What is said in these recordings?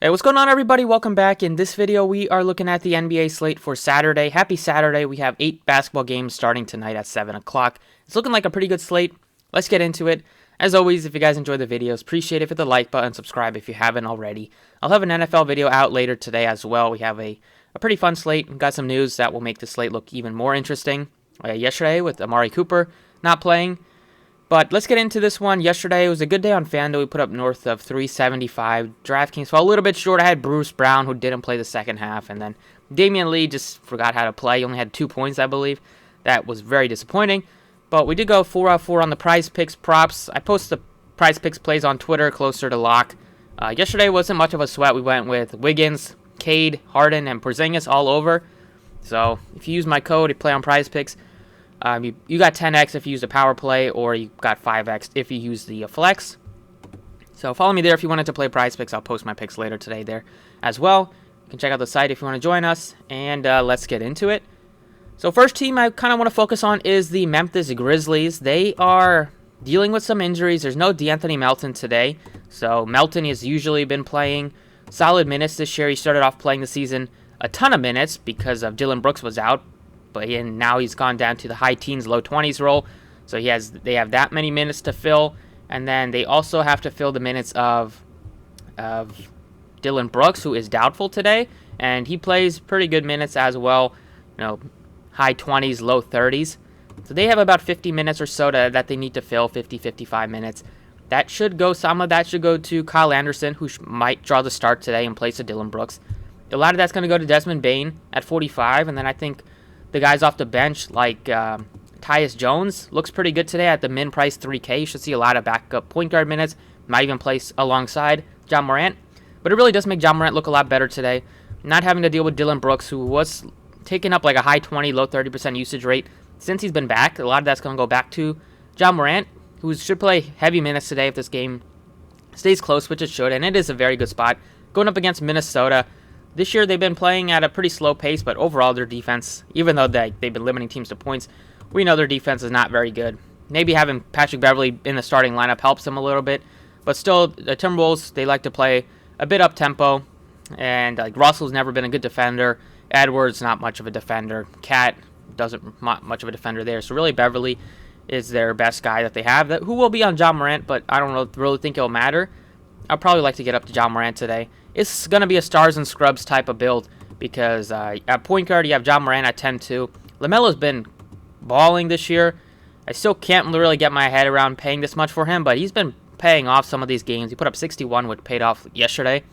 Hey, what's going on, everybody? Welcome back. In this video, we are looking at the NBA slate for Saturday. Happy Saturday. We have 8 basketball games starting tonight at 7 o'clock. It's looking like a pretty good slate. Let's get into it. As always, if you guys enjoy the videos, appreciate it. Hit the like button, subscribe if you haven't already. I'll have an NFL video out later today as well. We have a pretty fun slate. We've got some news that will make the slate look even more interesting. Yesterday, with Amari Cooper not playing. But let's get into this one. Yesterday, it was a good day on FanDuel. We put up north of 375. DraftKings fell a little bit short. I had Bruce Brown, who didn't play the second half. And then Damian Lee just forgot how to play. He only had 2 points, I believe. That was very disappointing. But we did go 4 out of 4 on the Prize Picks props. I post the Prize Picks plays on Twitter closer to lock. Yesterday wasn't much of a sweat. We went with Wiggins, Cade, Harden, and Porzingis all over. So if you use my code, you play on Prize Picks. You got 10x if you use the power play, or you got 5x if you use the flex. So follow me there if you wanted to play Prize Picks. I'll post my picks later today there as well. You can check out the site if you want to join us, and let's get into it. So first team I kind of want to focus on is the Memphis Grizzlies. They are dealing with some injuries. There's no DeAnthony Melton today. So Melton has usually been playing solid minutes this year. He started off playing the season a ton of minutes because of Dylan Brooks was out. But now he's gone down to the high teens, low 20s role. So they have that many minutes to fill. And then they also have to fill the minutes of Dylan Brooks, who is doubtful today. And he plays pretty good minutes as well. High 20s, low 30s. So they have about 50 minutes or so that they need to fill, 50, 55 minutes. Some of that should go to Kyle Anderson, who might draw the start today in place of Dylan Brooks. A lot of that's going to go to Desmond Bane at 45. And then I think the guys off the bench like Tyus Jones looks pretty good today at the min price 3K. You should see a lot of backup point guard minutes. Might even place alongside John Morant. But it really does make John Morant look a lot better today. Not having to deal with Dylan Brooks, who was taking up like a high 20, low 30% usage rate since he's been back. A lot of that's going to go back to John Morant, who should play heavy minutes today if this game stays close, which it should. And it is a very good spot. Going up against Minnesota. This year, they've been playing at a pretty slow pace, but overall, their defense, even though they've been limiting teams to points, we know their defense is not very good. Maybe having Patrick Beverley in the starting lineup helps them a little bit, but still, the Timberwolves, they like to play a bit up-tempo, and Russell's never been a good defender. Edwards, not much of a defender. Cat doesn't much of a defender there, so really, Beverley is their best guy that they have, who will be on John Morant, but I don't really think it'll matter. I'll probably like to get up to John Morant today. It's going to be a stars and scrubs type of build because at point guard, you have John Morant at 10-2. LaMelo's been balling this year. I still can't really get my head around paying this much for him, but he's been paying off some of these games. He put up 61, which paid off yesterday.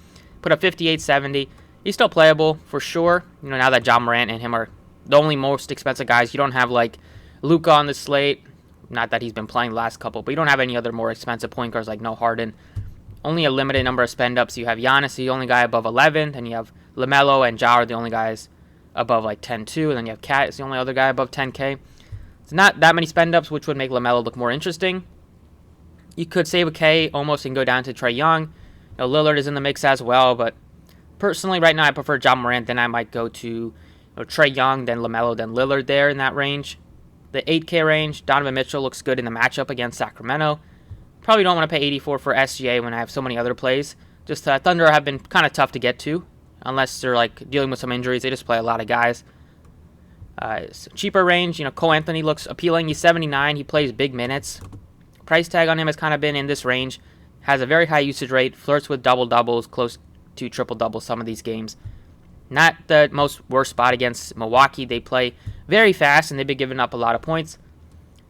Put up 58, 70. He's still playable for sure. Now that John Morant and him are the only most expensive guys. You don't have like Luka on the slate. Not that he's been playing the last couple, but you don't have any other more expensive point guards like no Harden. Only a limited number of spend-ups. You have Giannis, the only guy above 11, and you have LaMelo and Ja are the only guys above like 10-2, and then you have Cat is the only other guy above 10K. It's not that many spend-ups, which would make LaMelo look more interesting. You could save a K almost and go down to Trae Young. Lillard is in the mix as well, but personally right now I prefer John Morant. Then I might go to Trae Young, then LaMelo, then Lillard there in that range. The 8K range, Donovan Mitchell looks good in the matchup against Sacramento. Probably don't want to pay 84 for SGA when I have so many other plays. Just Thunder have been kind of tough to get to, unless they're like dealing with some injuries. They just play a lot of guys. Cheaper range, Cole Anthony looks appealing. He's 79. He plays big minutes. Price tag on him has kind of been in this range. Has a very high usage rate. Flirts with double-doubles, close to triple-doubles some of these games. Not the most worst spot against Milwaukee. They play very fast, and they've been giving up a lot of points.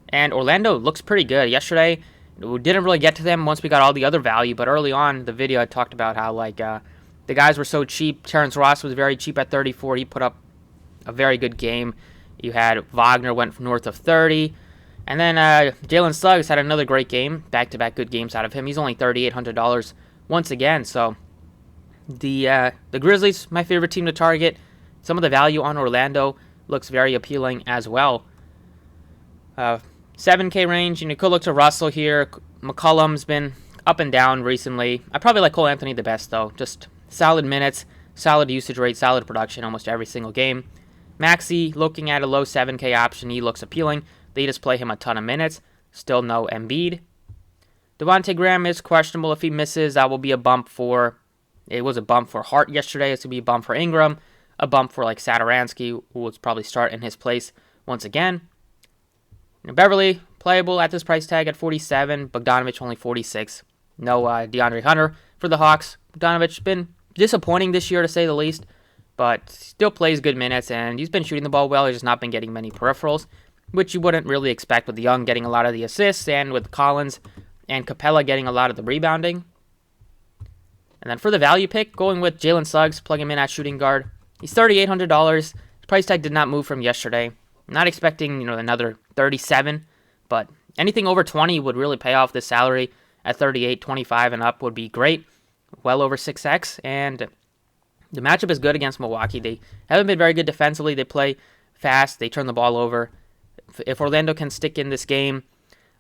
And Orlando looks pretty good. Yesterday, we didn't really get to them once we got all the other value, but early on in the video I talked about how the guys were so cheap. Terrence Ross was very cheap at 34. He put up a very good game. You had Wagner went north of 30. And then Jalen Suggs had another great game. Back-to-back good games out of him. He's only $3,800 once again. So the Grizzlies, my favorite team to target. Some of the value on Orlando looks very appealing as well. 7K range, you could look to Russell here. McCollum's been up and down recently. I probably like Cole Anthony the best, though. Just solid minutes, solid usage rate, solid production almost every single game. Maxey, looking at a low 7K option, he looks appealing. They just play him a ton of minutes. Still no Embiid. Devontae Graham is questionable. If he misses, that will be a bump for It was a bump for Hart yesterday. It's going to be a bump for Ingram, a bump for like Satoransky, who will probably start in his place once again. Beverly, playable at this price tag at 47. Bogdanovich only 46. No DeAndre Hunter for the Hawks. Bogdanovich been disappointing this year to say the least, but still plays good minutes, and he's been shooting the ball well. He's just not been getting many peripherals, which you wouldn't really expect with Young getting a lot of the assists and with Collins and Capella getting a lot of the rebounding. And then for the value pick, going with Jalen Suggs, plug him in at shooting guard. He's $3,800. His price tag did not move from yesterday. Not expecting, another 37, but anything over 20 would really pay off this salary. At 38, 25 and up would be great. Well over 6x, and the matchup is good against Milwaukee. They haven't been very good defensively. They play fast. They turn the ball over. If Orlando can stick in this game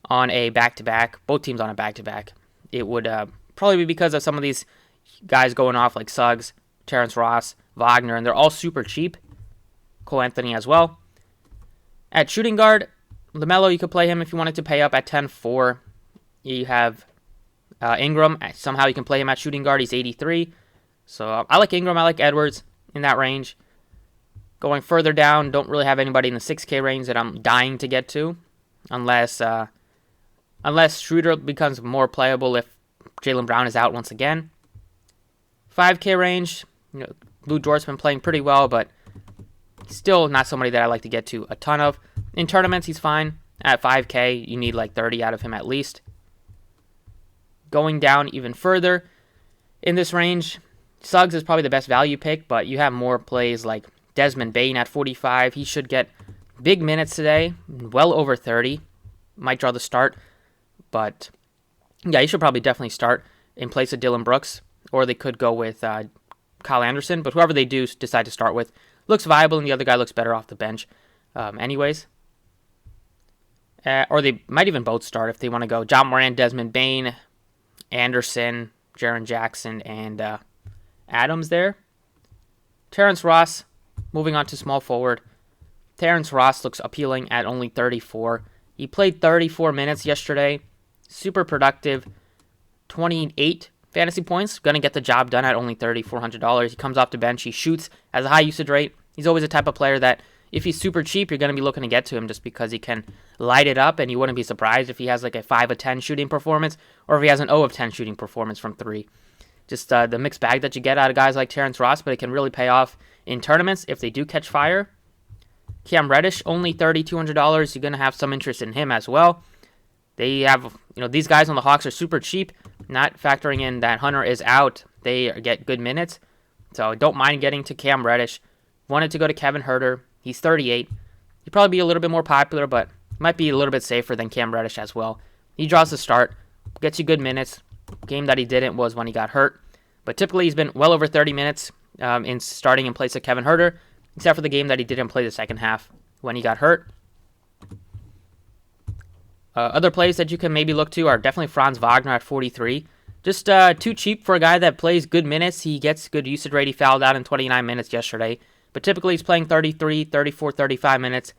on a back-to-back, both teams on a back-to-back, it would probably be because of some of these guys going off like Suggs, Terrence Ross, Wagner, and they're all super cheap. Cole Anthony as well. At shooting guard, LaMelo, you could play him if you wanted to pay up at 10-4. You have Ingram. Somehow you can play him at shooting guard. He's 83. So I like Ingram. I like Edwards in that range. Going further down, don't really have anybody in the 6K range that I'm dying to get to. Unless Schroeder becomes more playable if Jaylen Brown is out once again. 5K range, Lou Dort's been playing pretty well, but still not somebody that I like to get to a ton of. In tournaments, he's fine. At 5K, you need like 30 out of him at least. Going down even further in this range, Suggs is probably the best value pick, but you have more plays like Desmond Bane at 45. He should get big minutes today, well over 30. Might draw the start, but yeah, he should probably definitely start in place of Dylan Brooks, or they could go with Kyle Anderson, but whoever they do decide to start with looks viable, and the other guy looks better off the bench anyways. Or they might even both start if they want to go John Moran, Desmond Bane, Anderson, Jaren Jackson, and Adams there. Terrence Ross, moving on to small forward. Terrence Ross looks appealing at only 34. He played 34 minutes yesterday. Super productive. 28 fantasy points. Going to get the job done at only $3,400. He comes off the bench. He shoots, has a high usage rate. He's always a type of player that if he's super cheap, you're going to be looking to get to him just because he can light it up, and you wouldn't be surprised if he has like a 5 of 10 shooting performance or if he has an 0 of 10 shooting performance from 3. Just the mixed bag that you get out of guys like Terrence Ross, but it can really pay off in tournaments if they do catch fire. Cam Reddish, only $3,200. You're going to have some interest in him as well. They have, these guys on the Hawks are super cheap, not factoring in that Hunter is out. They get good minutes, so don't mind getting to Cam Reddish. Wanted to go to Kevin Huerter. He's 38. He'd probably be a little bit more popular, but might be a little bit safer than Cam Reddish as well. He draws the start, gets you good minutes. Game that he didn't was when he got hurt, but typically he's been well over 30 minutes in starting in place of Kevin Huerter, except for the game that he didn't play the second half when he got hurt. Other plays that you can maybe look to are definitely Franz Wagner at 43. Just too cheap for a guy that plays good minutes. He gets good usage rate. He fouled out in 29 minutes yesterday, but typically he's playing 33, 34, 35 minutes.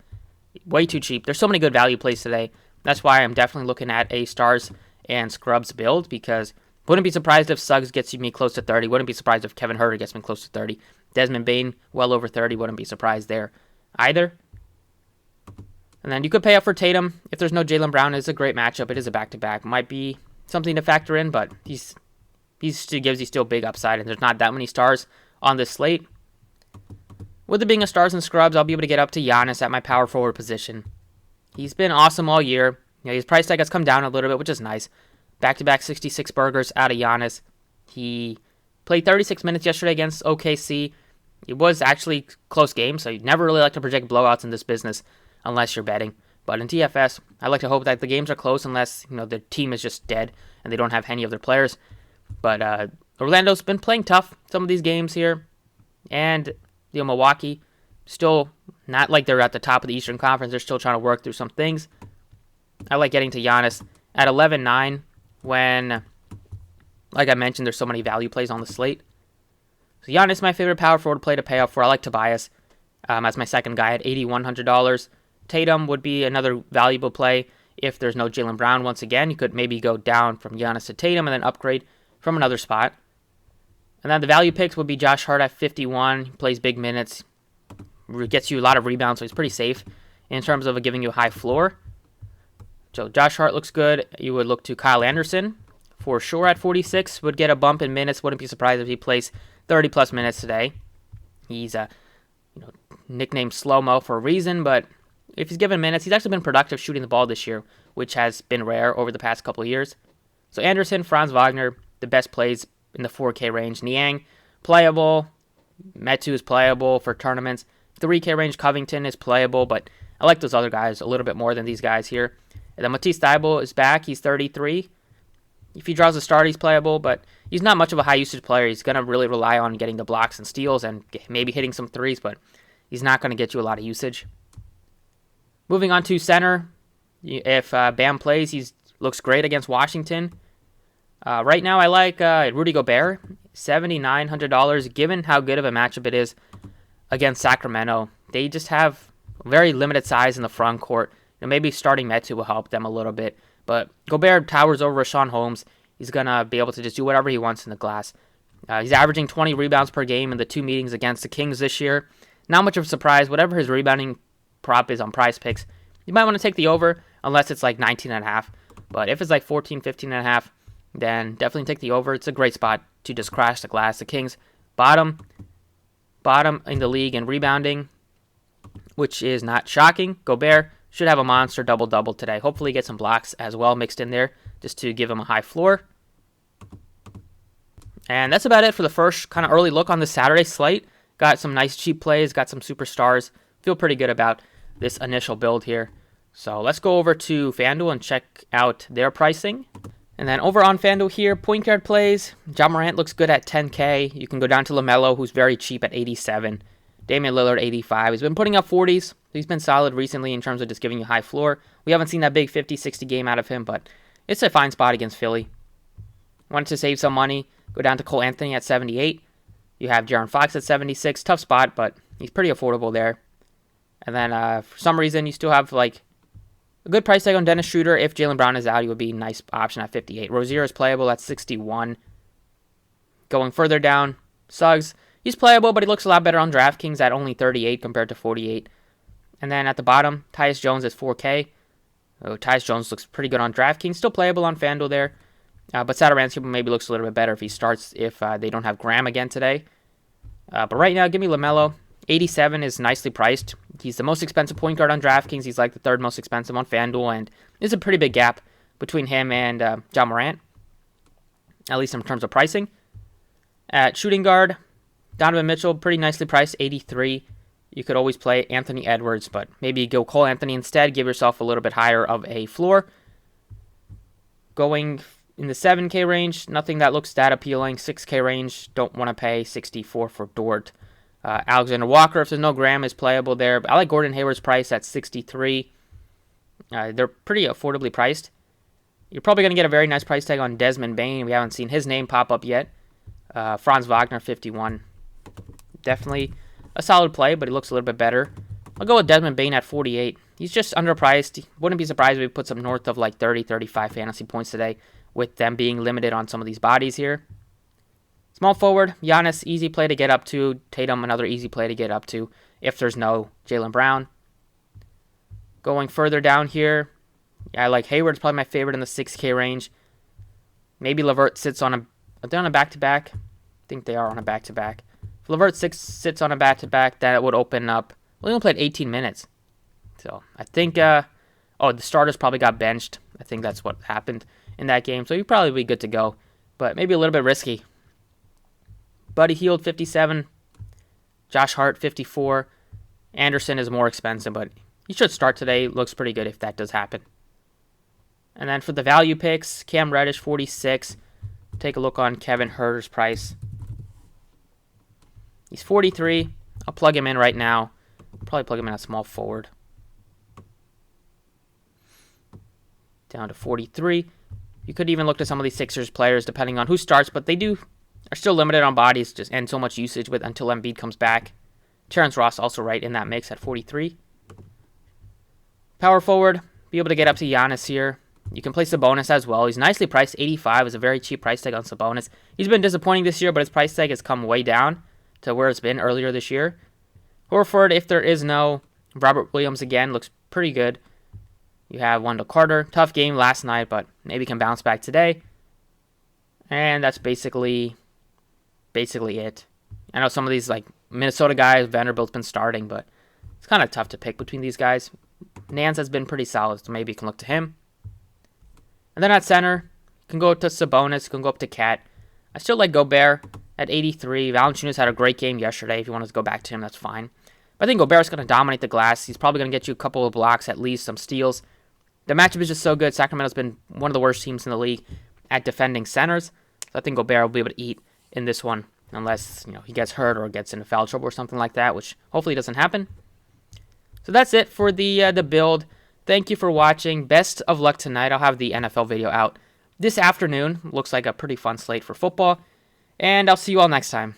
Way too cheap. There's so many good value plays today. That's why I'm definitely looking at a Stars and Scrubs build, because wouldn't be surprised if Suggs gets me close to 30. Wouldn't be surprised if Kevin Huerter gets me close to 30. Desmond Bane, well over 30. Wouldn't be surprised there either. And then you could pay up for Tatum. If there's no Jaylen Brown, it's a great matchup. It is a back-to-back. Might be something to factor in, but he gives you still big upside, and there's not that many stars on this slate. With it being a Stars and Scrubs, I'll be able to get up to Giannis at my power forward position. He's been awesome all year. His price tag has come down a little bit, which is nice. Back-to-back 66 burgers out of Giannis. He played 36 minutes yesterday against OKC. It was actually a close game, so you never really like to project blowouts in this business unless you're betting. But in TFS, I like to hope that the games are close unless the team is just dead and they don't have any of their players. But Orlando's been playing tough some of these games here. And Milwaukee, still not like they're at the top of the Eastern Conference. They're still trying to work through some things. I like getting to Giannis at 11-9 when, like I mentioned, there's so many value plays on the slate. So Giannis is my favorite power forward play to pay up for. I like Tobias as my second guy at $8,100. Tatum would be another valuable play if there's no Jaylen Brown once again. You could maybe go down from Giannis to Tatum and then upgrade from another spot. And then the value picks would be Josh Hart at 51. He plays big minutes, gets you a lot of rebounds, so he's pretty safe in terms of giving you a high floor. So Josh Hart looks good. You would look to Kyle Anderson for sure at 46. Would get a bump in minutes. Wouldn't be surprised if he plays 30 plus minutes today. He's nicknamed Slow-Mo for a reason, but if he's given minutes, he's actually been productive shooting the ball this year, which has been rare over the past couple of years. So Anderson, Franz Wagner, the best plays in the 4K range. Niang, playable. Metu is playable for tournaments. 3K range, Covington is playable, but I like those other guys a little bit more than these guys here. And then Matisse Thybulle is back. He's 33. If he draws a start, he's playable, but he's not much of a high-usage player. He's going to really rely on getting the blocks and steals and maybe hitting some threes, but he's not going to get you a lot of usage. Moving on to center. If Bam plays, he looks great against Washington. Right now, I like Rudy Gobert, $7,900, given how good of a matchup it is against Sacramento. They just have very limited size in the front court. Maybe starting Metu will help them a little bit. But Gobert towers over Rashawn Holmes. He's going to be able to just do whatever he wants in the glass. He's averaging 20 rebounds per game in the 2 meetings against the Kings this year. Not much of a surprise. Whatever his rebounding prop is on Prize Picks, you might want to take the over unless it's like 19.5. But if it's like 14, 15.5, then definitely take the over. It's a great spot to just crash the glass. The Kings bottom in the league in rebounding, which is not shocking. Gobert should have a monster double-double today. Hopefully get some blocks as well mixed in there just to give him a high floor. And that's about it for the first kind of early look on the Saturday slate. Got some nice cheap plays, got some superstars. Feel pretty good about this initial build here. So let's go over to FanDuel and check out their pricing. And then over on FanDuel here, point guard plays. Ja Morant looks good at 10K. You can go down to LaMelo, who's very cheap at 87. Damian Lillard, 85. He's been putting up 40s. He's been solid recently in terms of just giving you high floor. We haven't seen that big 50-60 game out of him, but it's a fine spot against Philly. Wanted to save some money. Go down to Cole Anthony at 78. You have De'Aaron Fox at 76. Tough spot, but he's pretty affordable there. And then for some reason, you still have like a good price tag on Dennis Schroeder. If Jaylen Brown is out, he would be a nice option at 58. Rozier is playable at 61. Going further down, Suggs. He's playable, but he looks a lot better on DraftKings at only 38 compared to 48. And then at the bottom, Tyus Jones is 4K. Tyus Jones looks pretty good on DraftKings. Still playable on FanDuel there. But Satoransky maybe looks a little bit better if he starts if they don't have Graham again today. But right now, give me LaMelo. 87 is nicely priced. He's the most expensive point guard on DraftKings. He's like the third most expensive on FanDuel. And there's a pretty big gap between him and Ja Morant, at least in terms of pricing. At shooting guard, Donovan Mitchell, pretty nicely priced, 83. You could always play Anthony Edwards, but maybe go Cole Anthony instead. Give yourself a little bit higher of a floor. Going in the 7K range, nothing that looks that appealing. 6K range, don't want to pay 64 for Dort. Alexander Walker, if there's no Graham, is playable there. But I like Gordon Hayward's price at 63. They're pretty affordably priced. You're probably going to get a very nice price tag on Desmond Bane. We haven't seen his name pop up yet. Franz Wagner, 51. Definitely a solid play, but he looks a little bit better. I'll go with Desmond Bane at 48. He's just underpriced. Wouldn't be surprised if we put some north of like 30, 35 fantasy points today with them being limited on some of these bodies here. Small forward, Giannis, easy play to get up to. Tatum, another easy play to get up to if there's no Jaylen Brown. Going further down here, I like Hayward's probably my favorite in the 6K range. Maybe LeVert sits on are they on a back-to-back? I think they are on a back-to-back. If LeVert sits on a back-to-back, that would open up. Well, he only played 18 minutes. So I think, the starters probably got benched. I think that's what happened in that game. So he'd probably be good to go. But maybe a little bit risky. Buddy Hield, 57. Josh Hart, 54. Anderson is more expensive, but he should start today. Looks pretty good if that does happen. And then for the value picks, Cam Reddish, 46. Take a look on Kevin Huerter's price. He's 43. I'll plug him in right now. Probably plug him in a small forward. Down to 43. You could even look to some of these Sixers players depending on who starts, but they are still limited on bodies and so much usage until Embiid comes back. Terrence Ross also right in that mix at 43. Power forward, be able to get up to Giannis here. You can play Sabonis as well. He's nicely priced. 85 is a very cheap price tag on Sabonis. He's been disappointing this year, but his price tag has come way down to where it's been earlier this year. Horford, if there is no Robert Williams again, looks pretty good. You have Wendell Carter. Tough game last night, but maybe can bounce back today. And that's basically it. I know some of these like Minnesota guys, Vanderbilt's been starting, but it's kind of tough to pick between these guys. Nance has been pretty solid, so maybe you can look to him. And then at center, you can go to Sabonis, you can go up to Cat. I still like Gobert at 83. Valanciunas had a great game yesterday. If you want to go back to him, that's fine. But I think Gobert's going to dominate the glass. He's probably going to get you a couple of blocks, at least some steals. The matchup is just so good. Sacramento's been one of the worst teams in the league at defending centers. So I think Gobert will be able to eat in this one, unless he gets hurt or gets into foul trouble or something like that, which hopefully doesn't happen. So that's it for the build. Thank you for watching. Best of luck tonight. I'll have the NFL video out this afternoon. Looks like a pretty fun slate for football. And I'll see you all next time.